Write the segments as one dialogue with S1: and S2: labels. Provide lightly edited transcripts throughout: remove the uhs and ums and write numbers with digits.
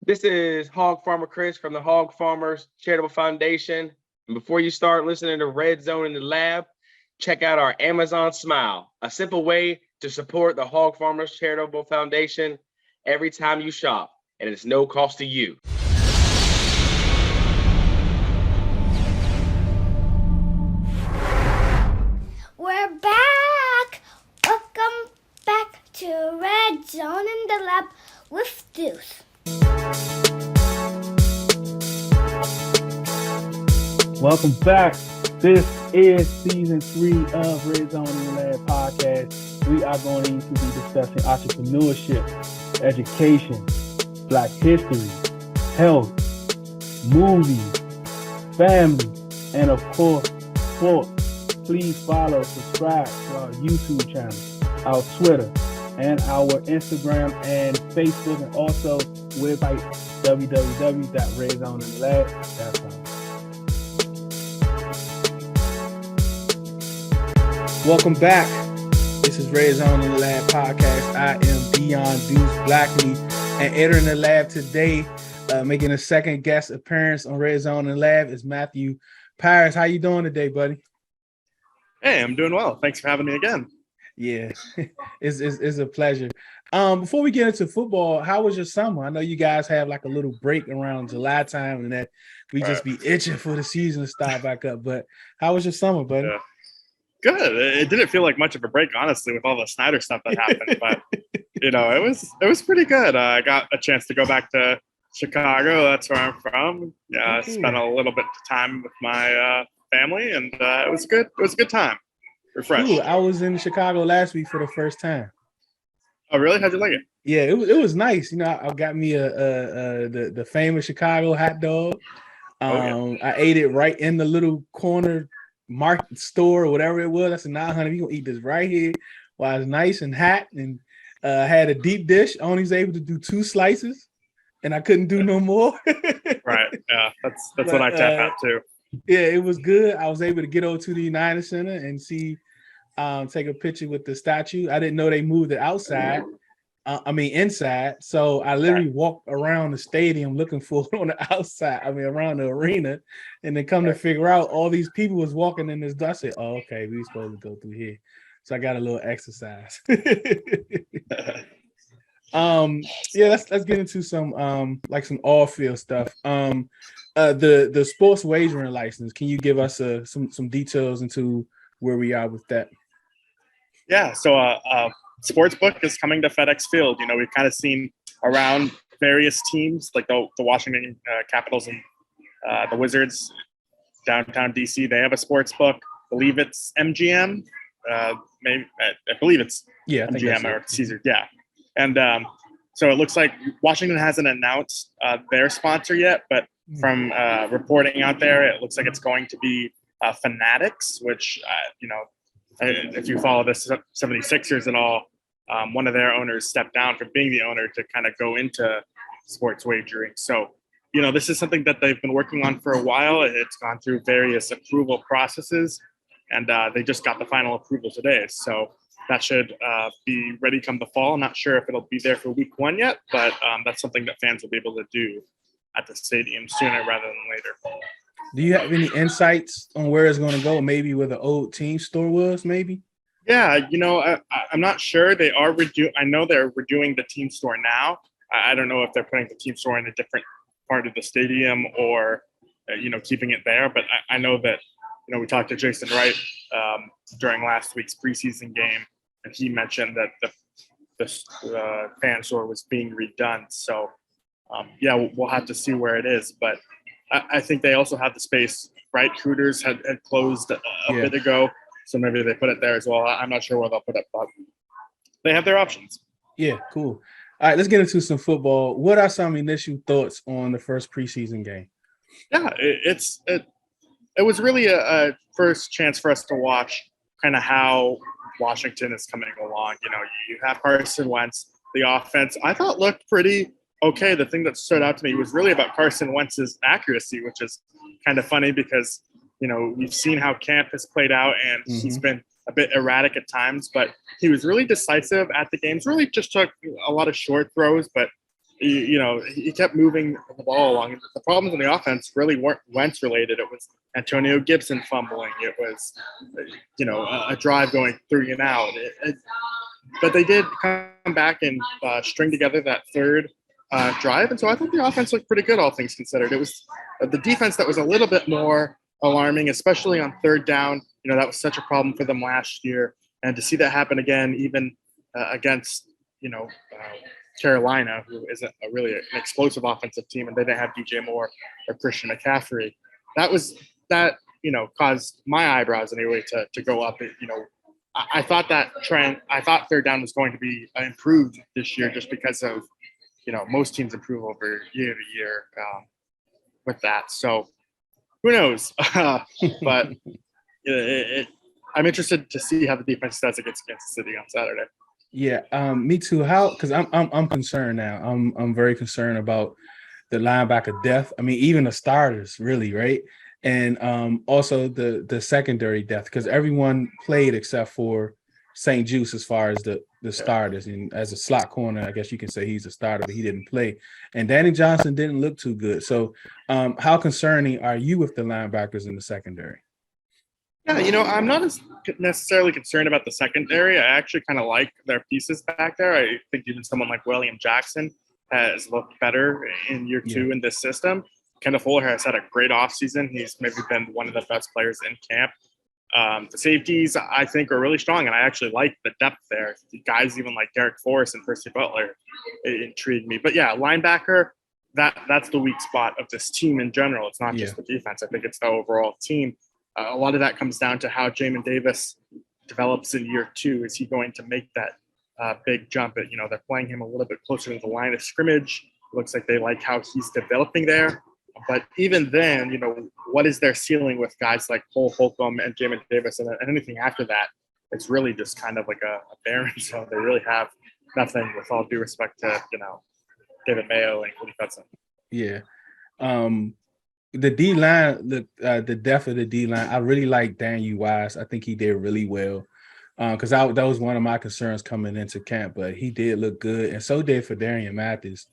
S1: This is Hog Farmer Chris from the Hog Farmers Charitable Foundation. And before you start listening to Red Zone in the Lab, check out our Amazon Smile, a simple way to support the Hog Farmers Charitable Foundation every time you shop, and it's no cost to you.
S2: We're back! Welcome back to Red Zone in the Lab with Deuce.
S3: Welcome back. This is season 3 of Red Zone in the Lab podcast. We are going to be discussing entrepreneurship, education, Black history, health, movies, family, and of course, sports. Please follow, subscribe to our YouTube channel, our Twitter, and our Instagram and Facebook, and also website www.redzoneinthelab.com. Welcome back. This is Red Zone in the Lab podcast. I am Dion Deuce Blackley, and entering the lab today, making a second guest appearance on Red Zone in the Lab is Matthew Paris. How you doing today, buddy?
S4: Hey, I'm doing well. Thanks for having me again.
S3: Yeah, it's a pleasure. Before we get into football, how was your summer? I know you guys have like a little break around July time, and that we just be itching for the season to start back up. But how was your summer, buddy?
S4: Yeah. Good. It didn't feel like much of a break, honestly, with all the Snyder stuff that happened. But it was pretty good. I got a chance to go back to Chicago. That's where I'm from. Yeah, spent a little bit of time with my family, and it was good. It was a good time. Refreshed.
S3: Cool. I was in Chicago last week for the first time.
S4: Oh, really? How'd you like it?
S3: Yeah, it was nice. I got me the famous Chicago hot dog. I ate it right in the little corner market store or whatever it was. I said, "Nah, honey, we gonna eat this right here while it's nice and hot." And had a deep dish. I only was able to do 2 slices, and I couldn't do no more.
S4: Right. Yeah, that's what I tap out too.
S3: Yeah, it was good. I was able to get over to the United Center and take a picture with the statue. I didn't know they moved it outside. Inside. So I literally walked around the stadium looking for it on the outside. Around the arena, and then come to figure out all these people was walking in this door. I said, "Oh, okay, we supposed to go through here." So I got a little exercise. Let's get into some some off-field stuff. The sports wagering license. Can you give us some details into where we are with that?
S4: Yeah, so Sportsbook is coming to FedEx Field. We've kind of seen around various teams like the Washington Capitals and the Wizards, downtown DC. They have a sportsbook. I believe it's MGM. I believe it's MGM or Caesar. Yeah, and so it looks like Washington hasn't announced their sponsor yet, but from reporting out there, it looks like it's going to be Fanatics, which if you follow the 76ers at all, one of their owners stepped down from being the owner to kind of go into sports wagering. So, this is something that they've been working on for a while. It's gone through various approval processes, and they just got the final approval today. So that should be ready come the fall. I'm not sure if it'll be there for week 1 yet, but that's something that fans will be able to do at the stadium sooner rather than later.
S3: Do you have any insights on where it's going to go? Maybe where the old team store was, maybe?
S4: Yeah, I'm not sure. They are I know they're redoing the team store now. I don't know if they're putting the team store in a different part of the stadium or, keeping it there. But I know that, we talked to Jason Wright during last week's preseason game, and he mentioned that the fan store was being redone. So, we'll have to see where it is. But I think they also have the space, right? Hooters had closed a bit ago, so maybe they put it there as well. I'm not sure where they'll put it, but they have their options.
S3: Yeah, cool. All right, let's get into some football. What are some initial thoughts on the first preseason game?
S4: Yeah, it was really a first chance for us to watch kind of how Washington is coming along. You have Carson Wentz. The offense, I thought, looked pretty okay. The thing that stood out to me was really about Carson Wentz's accuracy, which is kind of funny because, we've seen how camp has played out, and he's been a bit erratic at times, but he was really decisive at the games, really just took a lot of short throws, but he kept moving the ball along. The problems in the offense really weren't Wentz related. It was Antonio Gibson fumbling. It was, a drive going 3 and out. But they did come back and string together that third drive. And so I thought the offense looked pretty good, all things considered. It was the defense that was a little bit more alarming, especially on third down. That was such a problem for them last year. And to see that happen again, even against, Carolina, who isn't really an explosive offensive team, and they didn't have DJ Moore or Christian McCaffrey, that caused my eyebrows anyway to go up. I thought that trend, I thought third down was going to be improved this year just because of, most teams improve over year to year with that. So who knows? But I'm interested to see how the defense does against Kansas City on Saturday.
S3: Yeah, me too. Because I'm concerned now. I'm very concerned about the linebacker depth. I mean, even the starters, really, right? And also the secondary depth, because everyone played except for St. Juice as far as the starters. And as a slot corner, I guess you can say he's a starter, but he didn't play. And Danny Johnson didn't look too good. So how concerning are you with the linebackers in the secondary?
S4: Yeah, I'm not necessarily concerned about the secondary. I actually kind of like their pieces back there. I think even someone like William Jackson has looked better in year 2 in this system. Kenneth Fuller has had a great offseason. He's maybe been one of the best players in camp. The safeties, I think, are really strong, and I actually like the depth there. The guys even like Derek Forrest and Percy Butler intrigued me. But yeah, linebacker, that's the weak spot of this team in general. It's not just the defense. I think it's the overall team. A lot of that comes down to how Jamin Davis develops in year 2. Is he going to make that big jump? They're playing him a little bit closer to the line of scrimmage. It looks like they like how he's developing there. But even then, what is their ceiling with guys like Cole Holcomb and Jamin Davis? And anything after that, it's really just kind of like a barren zone. They really have nothing, with all due respect to, David Mayo and Cody Hudson.
S3: Yeah. The D-line, the depth of the D-line, I really like Daniel Wise. I think he did really well because that was one of my concerns coming into camp, but he did look good, and so did Fedarian Mathis.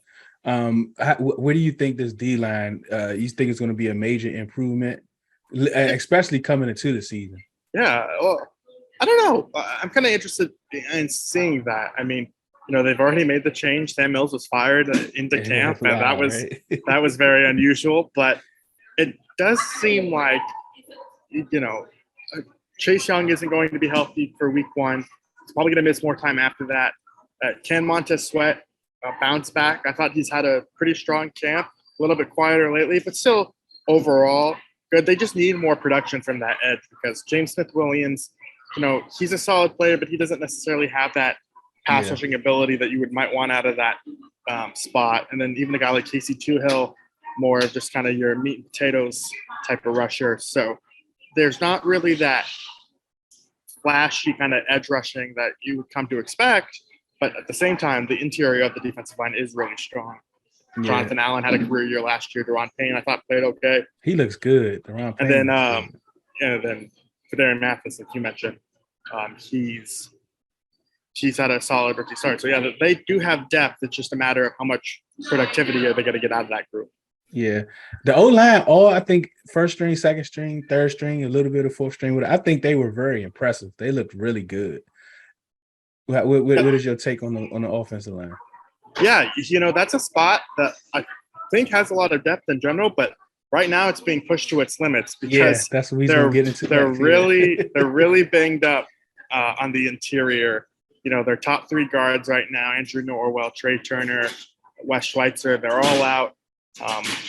S3: Where do you think this D-line, you think it's going to be a major improvement, especially coming into the season?
S4: Yeah, well, I don't know. I'm kind of interested in seeing that. I mean, they've already made the change. Sam Mills was fired into camp, and that was very unusual, but it does seem like, Chase Young isn't going to be healthy for week 1. He's probably going to miss more time after that. Can Montez Sweat bounce back? I thought he's had a pretty strong camp, a little bit quieter lately, but still overall good. They just need more production from that edge because James Smith-Williams, he's a solid player, but he doesn't necessarily have that pass rushing ability that you might want out of that spot. And then even a guy like Casey Toohill, more of just kind of your meat and potatoes type of rusher. So there's not really that flashy kind of edge rushing that you would come to expect. But at the same time, the interior of the defensive line is really strong. Yeah. Jonathan Allen had a career year last year. Deron Payne, I thought, played okay.
S3: He looks good. Deron Payne.
S4: And then Fedarian Mathis, like you mentioned, he's had a solid rookie start. So yeah, they do have depth. It's just a matter of how much productivity are they going to get out of that group.
S3: Yeah, the O-line, I think first string, second string, third string, a little bit of fourth string. I think they were very impressive. They looked really good. What is your take on the offensive line?
S4: Yeah, that's a spot that I think has a lot of depth in general, but right now it's being pushed to its limits because
S3: that's what we're getting to.
S4: They're really banged up on the interior. Their top 3 guards right now: Andrew Norwell, Trey Turner, Wes Schweitzer. They're all out.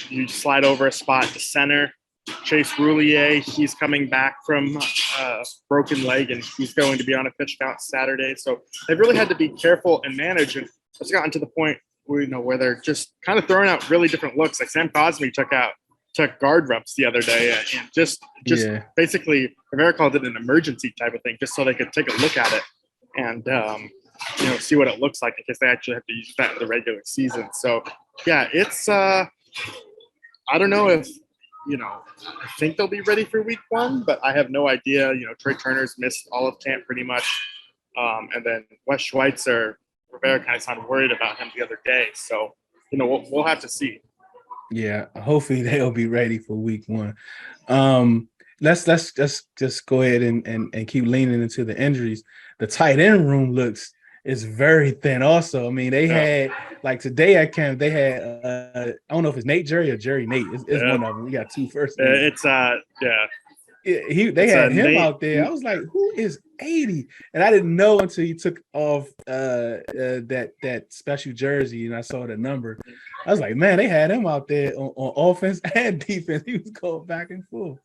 S4: You slide over a spot to center. Chase Roulier, he's coming back from a broken leg, and he's going to be on a pitch count Saturday. So they've really had to be careful and manage. And it's gotten to the point where they're just kind of throwing out really different looks. Like Sam Cosmi took guard reps the other day, and just basically Rivera called it an emergency type of thing, just so they could take a look at it and see what it looks like in case they actually have to use that in the regular season. So yeah, it's I don't know if I think they'll be ready for week 1, but I have no idea. Trey Turner's missed all of camp pretty much. And then Wes Schweitzer, Rivera kind of sounded worried about him the other day. So we'll have to see.
S3: Yeah, hopefully they'll be ready for week 1. Let's just go ahead and keep leaning into the injuries. The tight end room is very thin. Also, I mean, they had like today at camp, they had I don't know if it's Nate Jerry or Jerry Nate. It's one of them. We got 2 first names. They had him out there. I was like, who is 80? And I didn't know until he took off that special jersey and I saw the number. I was like, man, they had him out there on offense and defense. He was going back and forth.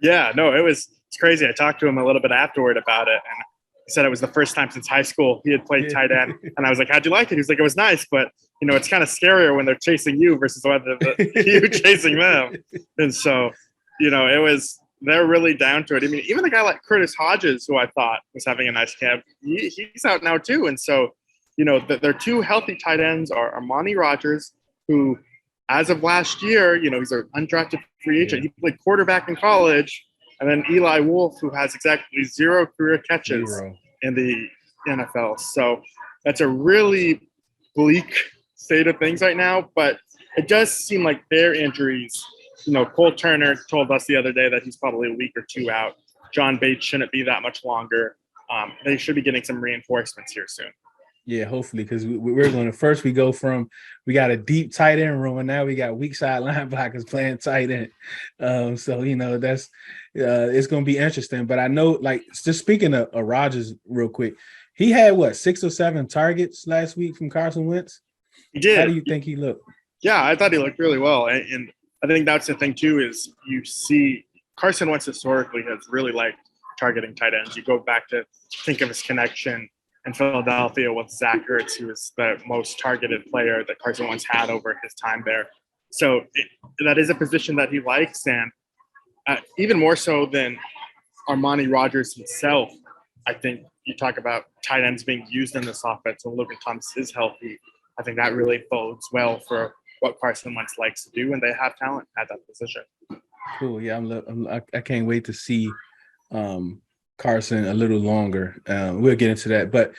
S4: Yeah, no, it's crazy. I talked to him a little bit afterward about it, and he said it was the first time since high school he had played tight end. And I was like, how'd you like it? He was like, it was nice, but it's kind of scarier when they're chasing you versus whether you chasing them. And so, they're really down to it. I mean, even a guy like Curtis Hodges, who I thought was having a nice camp, he's out now too. And so, their 2 healthy tight ends are Armani Rogers, who as of last year, he's an undrafted free agent. He played quarterback in college. And then Eli Wolf, who has exactly 0 career catches in the NFL. So that's a really bleak state of things right now. But it does seem like their injuries, Cole Turner told us the other day that he's probably a week or 2 out. John Bates shouldn't be that much longer. They should be getting some reinforcements here soon.
S3: Yeah, hopefully, because we're going to first we got a deep tight end room, and now we got weak side linebackers playing tight end. So that's it's going to be interesting. But I know, like, just speaking of Rodgers real quick, he had 6 or 7 targets last week from Carson Wentz.
S4: He did.
S3: How do you think he looked?
S4: Yeah, I thought he looked really well, and I think that's the thing too is you see Carson Wentz historically has really liked targeting tight ends. You go back to think of his connection in Philadelphia with Zach Ertz, who was the most targeted player that Carson Wentz had over his time there. So that is a position that he likes, and even more so than Armani Rogers himself. I think you talk about tight ends being used in this offense, and Logan Thomas is healthy. I think that really bodes well for what Carson Wentz likes to do, and they have talent at that position.
S3: Cool. Yeah, I can't wait to see Carson a little longer. We'll get into that. But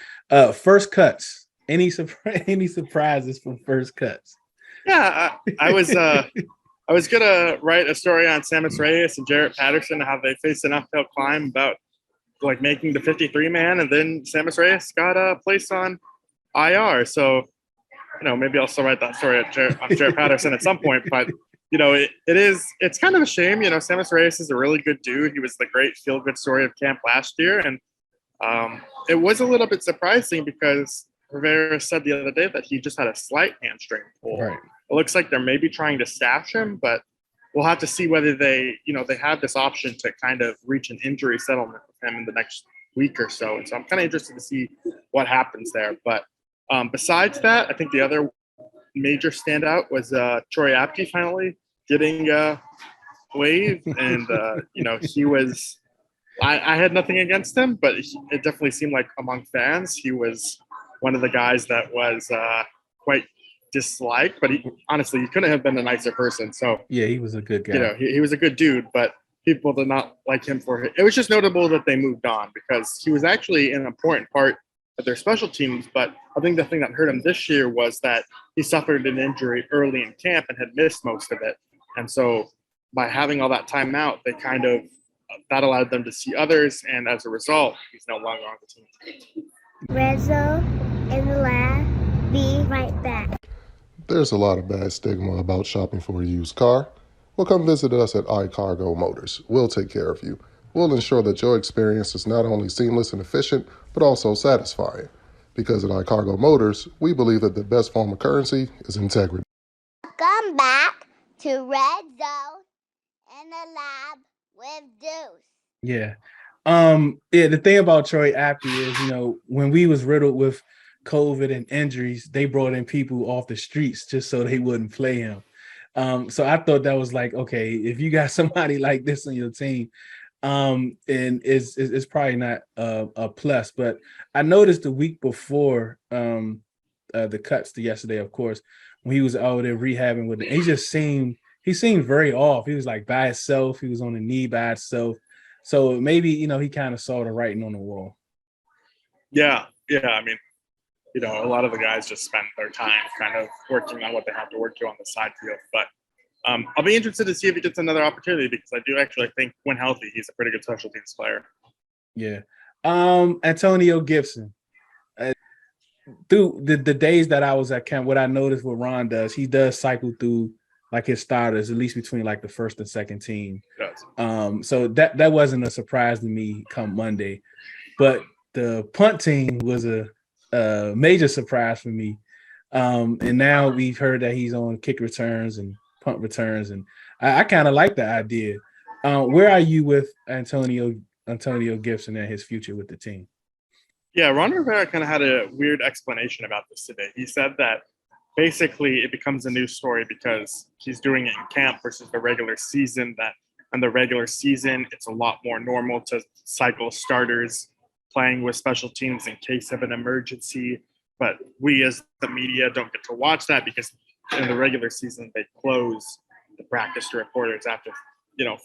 S3: first cuts. Any surprises from first cuts?
S4: Yeah, I was gonna write a story on Sammis Reyes and Jarrett Patterson, how they faced an uphill climb about like making the 53 man, and then Sammis Reyes got a place on IR. So maybe I'll still write that story on Jarrett Patterson at some point. But it's kind of a shame. Sammis Reyes is a really good dude. He was the great feel-good story of camp last year. And it was a little bit surprising because Rivera said the other day that he just had a slight hamstring pull.
S3: Right.
S4: It looks like they're maybe trying to stash him, but we'll have to see whether they have this option to kind of reach an injury settlement with him in the next week or so. And so I'm kind of interested to see what happens there. But besides that, I think the other major standout was Troy Apke finally getting waived, and he was. I had nothing against him, but it definitely seemed like among fans he was one of the guys that was quite disliked. But he couldn't have been a nicer person. So
S3: yeah, he was a good guy.
S4: He was a good dude, but people did not like him for it. It was just notable that they moved on because he was actually an important part of their special teams. But I think the thing that hurt him this year was that he suffered an injury early in camp and had missed most of it. And so by having all that time out, they kind of that allowed them to see others. And as a result, he's no longer on the team.
S2: Red Zone in the lab. Be right back.
S5: There's a lot of bad stigma about shopping for a used car. Well, come visit us at iCargo Motors. We'll take care of you. We'll ensure that your experience is not only seamless and efficient, but also satisfying. Because at iCargo Motors, we believe that the best form of currency is integrity.
S2: Welcome back to Red Zone in the lab with Deuce.
S3: Yeah. The thing about Troy Apke is, when we was riddled with COVID and injuries, they brought in people off the streets just so they wouldn't play him. So I thought that was like, okay, if you got somebody like this on your team, and it's probably not a plus. But I noticed the week before the cuts to yesterday, of course, when he was out there rehabbing with it, he seemed very off. He was like by himself. He was on the knee by himself. So maybe, he kind of saw the writing on the wall.
S4: Yeah. I mean, a lot of the guys just spend their time kind of working on what they have to work to on the side field. But I'll be interested to see if he gets another opportunity, because I do actually think when healthy, he's a pretty good special teams player.
S3: Yeah. Antonio Gibson. Through the days that I was at camp, what I noticed what Ron does, he does cycle through like his starters, at least between like the first and second team. So that wasn't a surprise to me come Monday. But the punt team was a major surprise for me. And now we've heard that he's on kick returns and punt returns, and I kind of like the idea. Where are you with Antonio Gibson and his future with the team?
S4: Yeah, Ron Rivera kind of had a weird explanation about this today. He said that basically it becomes a new story because he's doing it in camp versus the regular season. That in the regular season, it's a lot more normal to cycle starters playing with special teams in case of an emergency. But we as the media don't get to watch that because in the regular season, they close the practice to reporters after,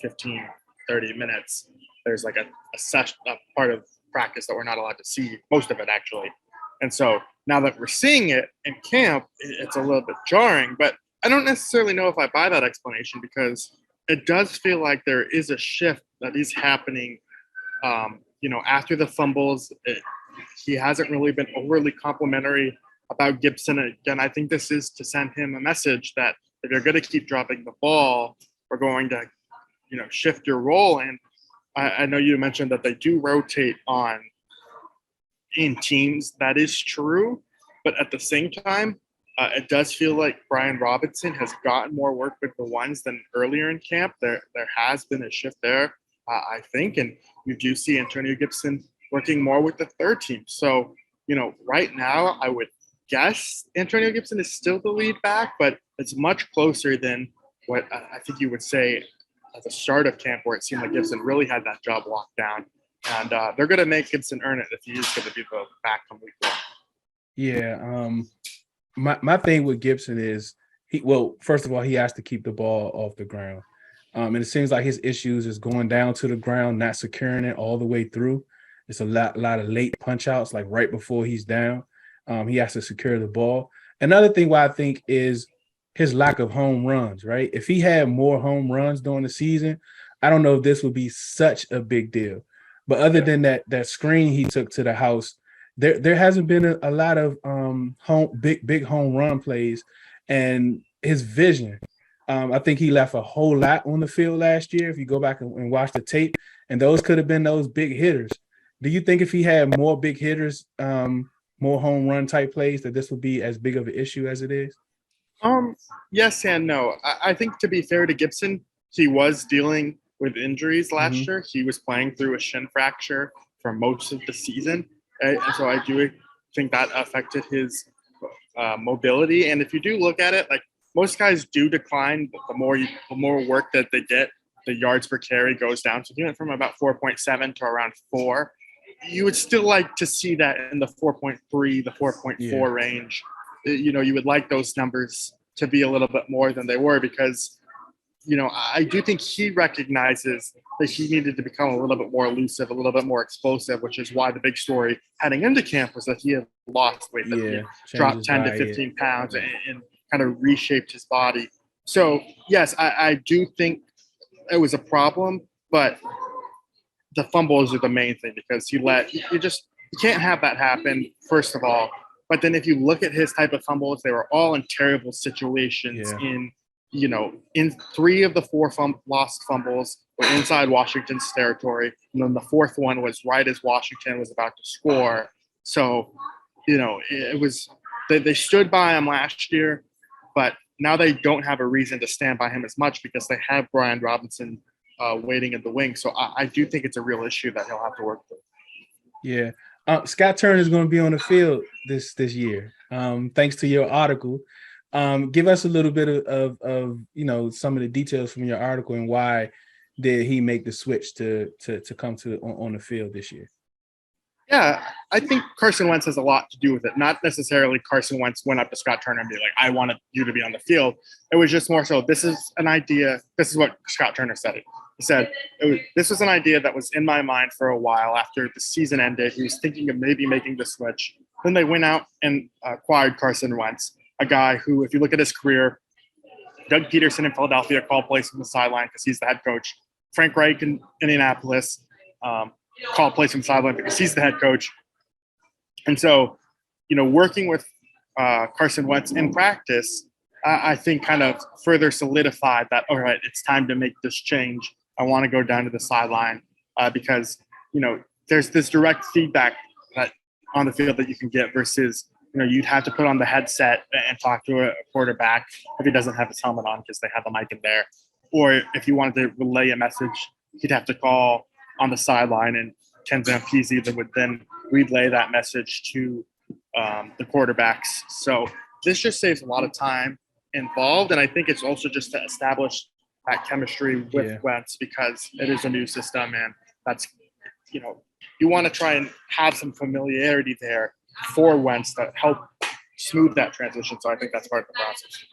S4: 15, 30 minutes. There's like a session, a part of practice that we're not allowed to see, most of it actually. And so now that we're seeing it in camp, it's a little bit jarring, but I don't necessarily know if I buy that explanation, because it does feel like there is a shift that is happening. After the fumbles, he hasn't really been overly complimentary about Gibson. Again, I think this is to send him a message that if you're going to keep dropping the ball, we're going to, shift your role. And I know you mentioned that they do rotate in teams. That is true. But at the same time, it does feel like Brian Robinson has gotten more work with the ones than earlier in camp. There has been a shift there, I think. And you do see Antonio Gibson working more with the third team. So, right now I would guess Antonio Gibson is still the lead back, but it's much closer than what I think you would say at the start of camp, where it seemed like Gibson really had that job locked down. And they're going to make Gibson earn it if he is going to be the back from week one.
S3: Yeah. My thing with Gibson is first of all, he has to keep the ball off the ground. And it seems like his issues is going down to the ground, not securing it all the way through. It's a lot of late punch outs, like right before he's down. He has to secure the ball. Another thing why I think is his lack of home runs, right? If he had more home runs during the season, I don't know if this would be such a big deal. But other than that screen he took to the house, there hasn't been a lot of big home run plays. And his vision, I think he left a whole lot on the field last year if you go back and watch the tape, and those could have been those big hitters. Do you think if he had more big hitters, more home run type plays, that this would be as big of an issue as it is?
S4: Yes and no. I think, to be fair to Gibson, he was dealing with injuries last year. He was playing through a shin fracture for most of the season. And so I do think that affected his mobility. And if you do look at it, like most guys do decline, the more work that they get, the yards per carry goes down. So he went from about 4.7 to around 4. You would still like to see that in the 4.3, the 4.4 range. You would like those numbers to be a little bit more than they were, because, I do think he recognizes that he needed to become a little bit more elusive, a little bit more explosive, which is why the big story heading into camp was that he had lost weight, that he dropped 10 to 15 pounds and kind of reshaped his body. So, yes, I do think it was a problem, but the fumbles are the main thing, because you can't have that happen, first of all. But then if you look at his type of fumbles, they were all in terrible situations. In 3 of the 4 lost fumbles were inside Washington's territory. And then the 4th one was right as Washington was about to score. So, it was, they stood by him last year, but now they don't have a reason to stand by him as much because they have Brian Robinson waiting in the wing. So I do think it's a real issue that he'll have to work through.
S3: Yeah. Scott Turner is going to be on the field this year, thanks to your article. Give us a little bit of some of the details from your article, and why did he make the switch to come on the field this year?
S4: Yeah, I think Carson Wentz has a lot to do with it. Not necessarily Carson Wentz went up to Scott Turner and be like, I wanted you to be on the field. It was just more so, this is an idea. This is what Scott Turner said. He said, this was an idea that was in my mind for a while after the season ended. He was thinking of maybe making the switch. Then they went out and acquired Carson Wentz, a guy who, if you look at his career, Doug Peterson in Philadelphia called plays from the sideline because he's the head coach. Frank Reich in Indianapolis called plays from the sideline because he's the head coach. And so, working with Carson Wentz in practice, I think kind of further solidified that, all right, it's time to make this change. I want to go down to the sideline because, there's this direct feedback that on the field that you can get versus, you'd have to put on the headset and talk to a quarterback if he doesn't have his helmet on because they have the mic in there. Or if you wanted to relay a message, he'd have to call on the sideline, and Ken Zampese would then relay that message to the quarterbacks. So this just saves a lot of time involved, and I think it's also just to establish that chemistry with Wentz because it is a new system, and that's, you want to try and have some familiarity there for Wentz to help smooth that transition. So I think that's part of the process.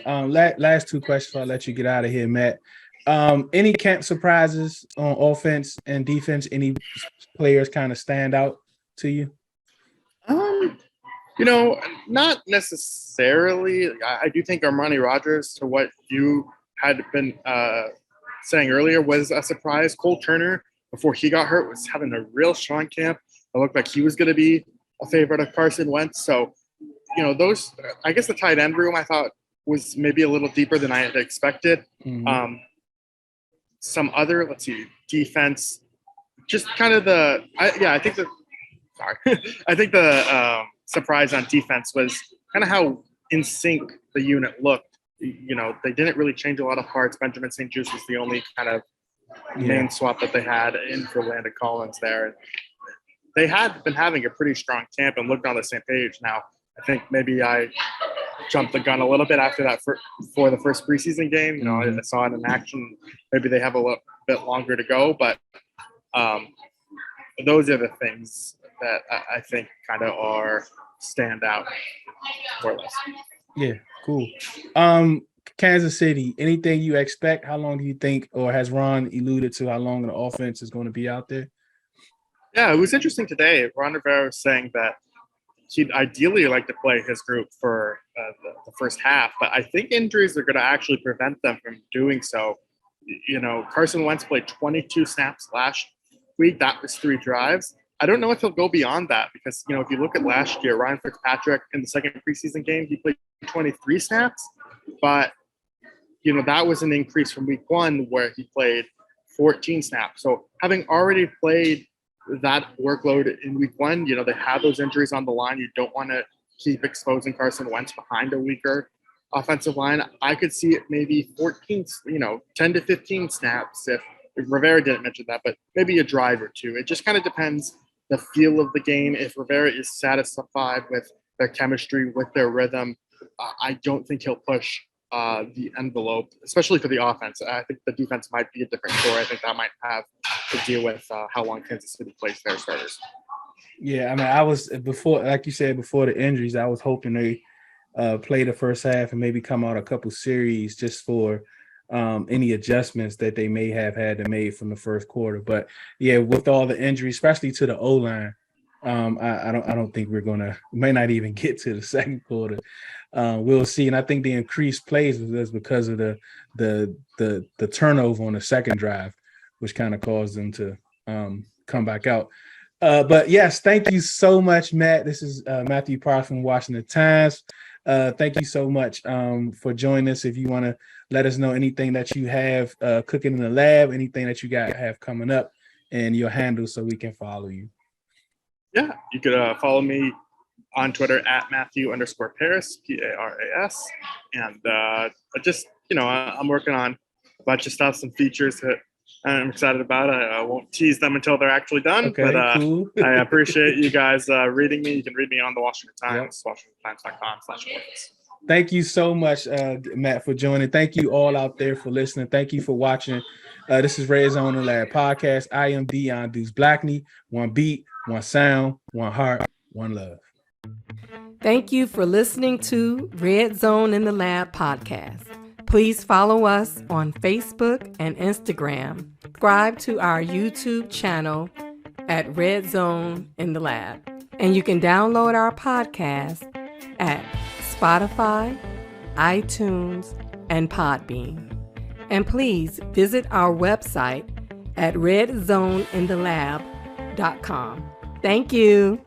S3: Yeah. Last two questions before I let you get out of here, Matt. Any camp surprises on offense and defense? Any players kind of stand out to you?
S4: Not necessarily. I do think Armani Rogers, to what you had been saying earlier, was a surprise. Cole Turner, before he got hurt, was having a real strong camp. It looked like he was going to be a favorite of Carson Wentz. So, those, I guess the tight end room I thought was maybe a little deeper than I had expected. Mm-hmm. Some other, defense, just kind of I think the surprise on defense was kind of how in sync the unit looked. They didn't really change a lot of parts. Benjamin St. Juste was the only kind of main swap that they had in for Landon Collins there. They had been having a pretty strong camp and looked on the same page. Now, I think maybe I jumped the gun a little bit after that for the first preseason game. I saw it in action. Maybe they have a little bit longer to go, but those are the things that I think kind of are stand out more or less.
S3: Yeah, cool. Kansas City, anything you expect? How long do you think, or has Ron alluded to how long the offense is going to be out there?
S4: Yeah, it was interesting today. Ron Rivera was saying that he'd ideally like to play his group for the first half, but I think injuries are going to actually prevent them from doing so. Carson Wentz played 22 snaps last week. That was 3 drives. I don't know if he'll go beyond that because, if you look at last year, Ryan Fitzpatrick in the second preseason game, he played 23 snaps, but, that was an increase from week 1 where he played 14 snaps. So having already played that workload in week 1, they have those injuries on the line. You don't want to keep exposing Carson Wentz behind a weaker offensive line. I could see it maybe 14, 10 to 15 snaps if Rivera didn't mention that, but maybe a drive or 2. It just kind of depends the feel of the game. If Rivera is satisfied with their chemistry, with their rhythm, I don't think he'll push the envelope, especially for the offense. I think the defense might be a different story. I think that might have to deal with how long Kansas City plays their starters.
S3: Yeah, I was before, like you said, before the injuries, I was hoping they play the first half and maybe come out a couple series just for any adjustments that they may have had to make from the first quarter. But yeah, with all the injuries, especially to the O-line, I don't think we may not even get to the second quarter. We'll see. And I think the increased plays was because of the turnover on the second drive, which kind of caused them to come back out. But yes, thank you so much, Matt. This is Matthew Parr from Washington Times. Thank you so much for joining us. If you want to let us know anything that you have cooking in the lab, anything that you have coming up, and your handle so we can follow you.
S4: Yeah, you could follow me on Twitter at Matthew_Paris, Paras. And just, I'm working on a bunch of stuff, some features that I'm excited about. I won't tease them until they're actually done.
S3: Okay,
S4: but
S3: cool.
S4: I appreciate you guys reading me. You can read me on the Washington Times, WashingtonTimes.com/sports.
S3: Thank you so much, Matt, for joining. Thank you all out there for listening. Thank you for watching. This is Red Zone and Lab Podcast. I am Dion Deuce Blackney. One beat, one sound, one heart, one love.
S6: Thank you for listening to Red Zone in the Lab Podcast. Please follow us on Facebook and Instagram. Subscribe to our YouTube channel at Red Zone in the Lab. And you can download our podcast at Spotify, iTunes, and Podbean. And please visit our website at redzoneinTheLab.com. Thank you.